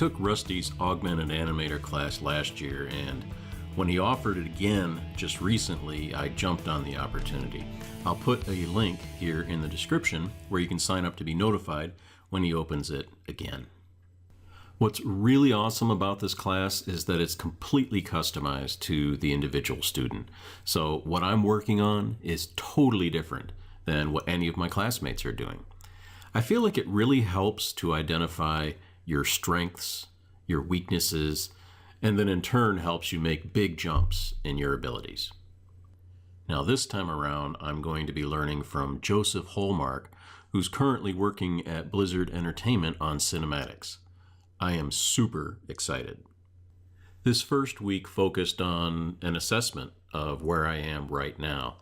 took Rusty's Augmented Animator class last year, and when he offered it again just recently, I jumped on the opportunity. I'll put a link here in the description where you can sign up to be notified when he opens it again. What's really awesome about this class is that it's completely customized to the individual student. So what I'm working on is totally different than what any of my classmates are doing. I feel like it really helps to identify your strengths, your weaknesses, and then in turn helps you make big jumps in your abilities. Now this time around, I'm going to be learning from Joseph Holmark, who's currently working at Blizzard Entertainment on cinematics. I am super excited. This first week focused on an assessment of where I am right now.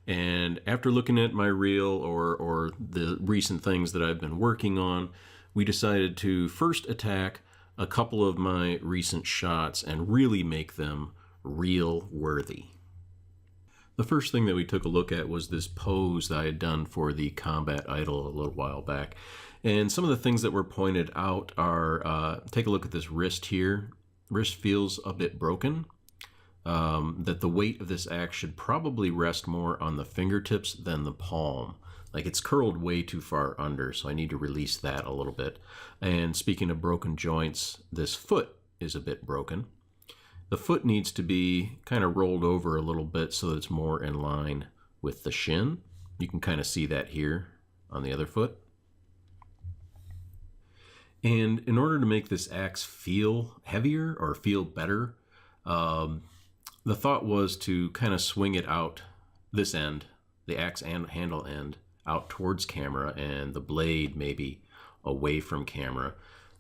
And after looking at my reel or the recent things that I've been working on, we decided to first attack a couple of my recent shots and really make them reel worthy. The first thing that we took a look at was this pose that I had done for the Combat Idol a little while back. And some of the things that were pointed out are, take a look at this wrist here. Wrist feels a bit broken. That the weight of this axe should probably rest more on the fingertips than the palm. Like it's curled way too far under, so I need to release that a little bit. And speaking of broken joints, this foot is a bit broken. The foot needs to be kind of rolled over a little bit so that it's more in line with the shin. You can kind of see that here on the other foot. And in order to make this axe feel heavier or feel better, the thought was to kind of swing it out this end, the axe and handle end, out towards camera and the blade maybe away from camera.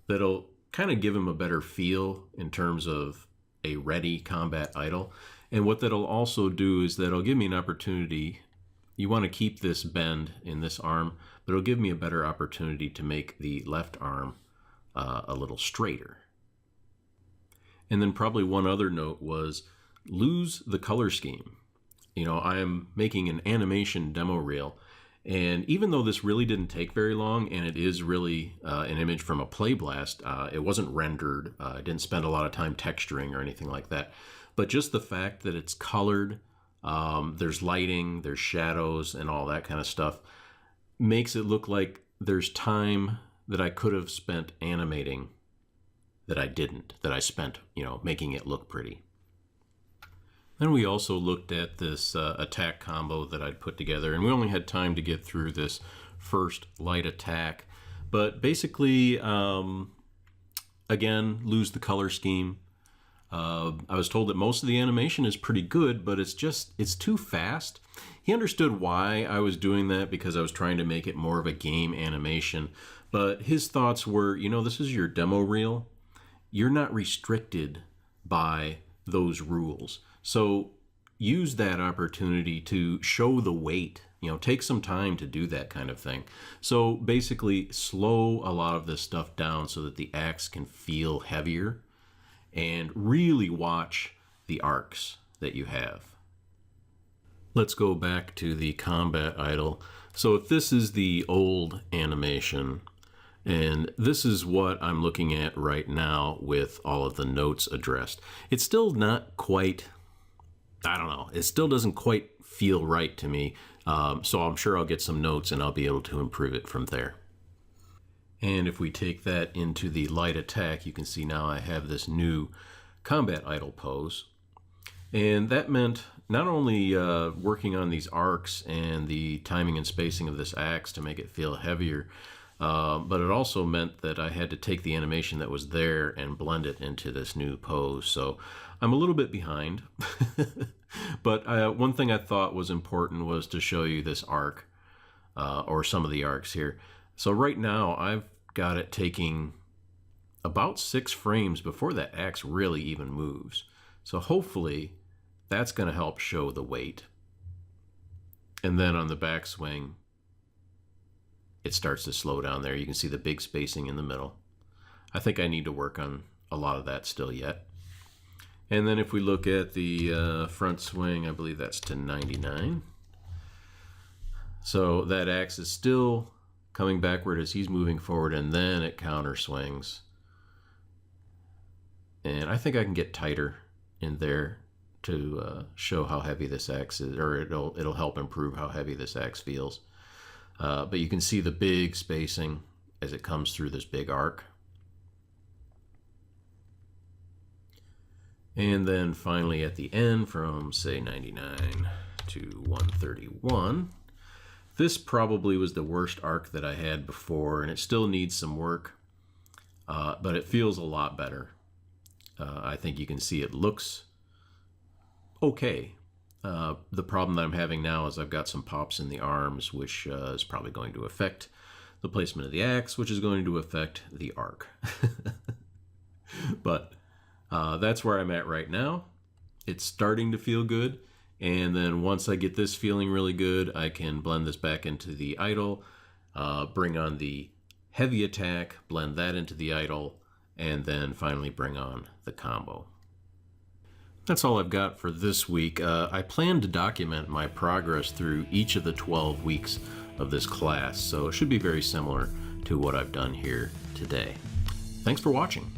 That'll kind of give him a better feel in terms of a ready combat idol. And what that'll also do is that'll give me an opportunity. You want to keep this bend in this arm, but it'll give me a better opportunity to make the left arm a little straighter. And then probably one other note was lose the color scheme. You know, I am making an animation demo reel, and even though this really didn't take very long, and it is really an image from a play blast, it wasn't rendered. I didn't spend a lot of time texturing or anything like that. But just the fact that it's colored, there's lighting, there's shadows, and all that kind of stuff, makes it look like there's time that I could have spent animating that I didn't, that I spent, you know, making it look pretty. Then we also looked at this attack combo that I'd put together, and we only had time to get through this first light attack. But basically, again, lose the color scheme. I was told that most of the animation is pretty good, but it's too fast. He understood why I was doing that, because I was trying to make it more of a game animation. But his thoughts were, you know, this is your demo reel. You're not restricted by those rules. So use that opportunity to show the weight, you know, take some time to do that kind of thing. So basically slow a lot of this stuff down so that the axe can feel heavier, and really watch the arcs that you have. Let's go back to the combat idol. So if this is the old animation, and this is what I'm looking at right now with all of the notes addressed, it's still not quite, I don't know, it still doesn't quite feel right to me. So I'm sure I'll get some notes and I'll be able to improve it from there. And if we take that into the light attack, you can see now I have this new combat idol pose. And that meant not only working on these arcs and the timing and spacing of this axe to make it feel heavier, but it also meant that I had to take the animation that was there and blend it into this new pose. So I'm a little bit behind, but one thing I thought was important was to show you this arc, or some of the arcs here. So right now I've got it taking about 6 frames before that axe really even moves. So hopefully that's going to help show the weight. And then on the backswing, it starts to slow down there. You can see the big spacing in the middle. I think I need to work on a lot of that still yet. And then if we look at the front swing, I believe that's to 99. So that axe is still coming backward as he's moving forward, and then it counter swings And I think I can get tighter in there to show how heavy this axe is, or it'll help improve how heavy this axe feels. But you can see the big spacing as it comes through this big arc. And then finally at the end, from say 99 to 131, this probably was the worst arc that I had before, and it still needs some work, but it feels a lot better. I think you can see it looks okay. The problem that I'm having now is I've got some pops in the arms, which is probably going to affect the placement of the axe, which is going to affect the arc. But that's where I'm at right now. It's starting to feel good. And then once I get this feeling really good, I can blend this back into the idle, bring on the heavy attack, blend that into the idle, and then finally bring on the combo. That's all I've got for this week. I plan to document my progress through each of the 12 weeks of this class, so it should be very similar to what I've done here today. Thanks for watching.